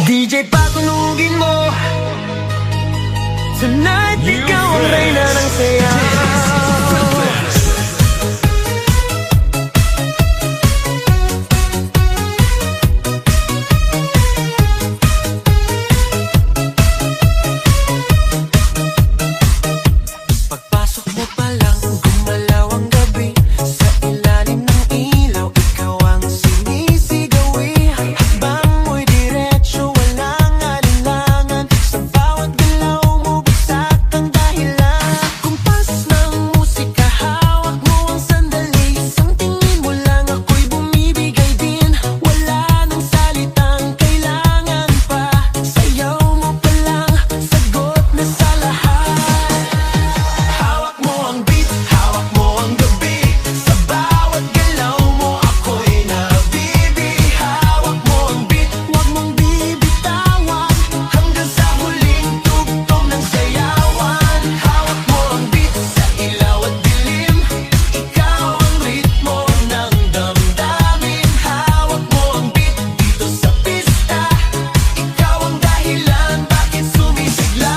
DJ patunugin mo. Tonight, ikaw ang reyna ng saya. Pagpasok mo pa lang, gumalaw ang gabi. Sa ilalim ng ilaw, ikaw ang sinisigawi. Hakbang mo'y diretso, walang alinlangan. Sa bawat galaw mo, bagsak ang dahilan. Kumpas ng musika, hawak mo ang sandali. Isang tingin mo lang, ako'y bumibigay din. Wala nang salitang kailangan pa. Sayaw mo pa lang, sagot na sa lahat. Hawak mo ang beat, hawak mo ang gabi. Sa bawat galaw mo, ako'y nabibi. Hawak mo ang beat, huwag mong bibitawan. Hanggang sa huling tugtog ng sayawan. Hawak mo ang beat, sa ilaw at dilim. Ikaw ang ritmo ng damdamin. Hawak mo ang beat, dito sa pista. Ikaw ang dahilan, bakit sumisigla.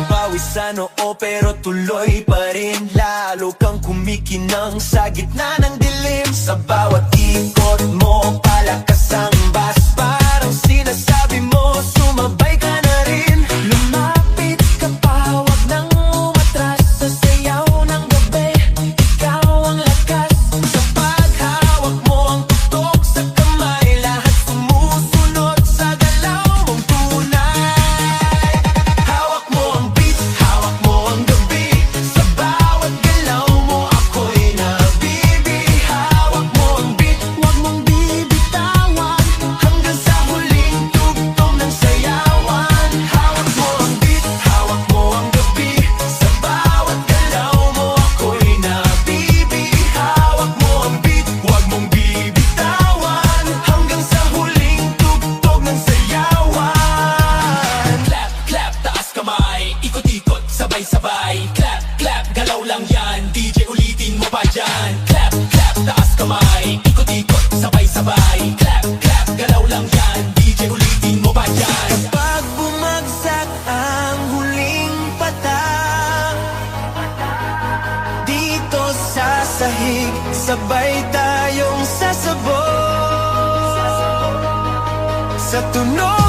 Pawis sa noo pero tuloy pa rin. Lalo kang kumikinang sa gitna ng dilim. Sa bawat ikot mo, palakas ang bass. Parang sinasabi mo, sumabay ka na rin. Lumapit ka pa, huwag nang umatras. Sa sayaw ng gabi, ikaw ang lakas. Sa paghawak mo ang tutok sa kamay, lahat sumusunod sa galaw mong tunay. Hawak mo ang beat, hawak mo ang gabi. Sa bawat galaw mo, ako'y nabibi. Hawak mo ang beat, huwag mong bibitawan. Hanggang sa huling tugtog ng sayawan. Hawak mo ang beat, hawak mo ang gabi. Sa bawat galaw mo, ako'y nabibi. Hawak mo ang beat, huwag mong bibitawan. Hanggang sa huling tugtog ng sayawan. Clap, clap, taas kamay. Ikot-ikot, sabay-sabay. Clap, clap, galaw lang yan. DJ ulitin mo pa dyan. Clap, clap, taas kamay. Ikot-ikot, sabay-sabay. Clap, clap, galaw lang yan. DJ ulitin mo pa dyan. Pag bumagsak ang huling patak, dito sa sahig, sabay tayong sasabog. Sa tunog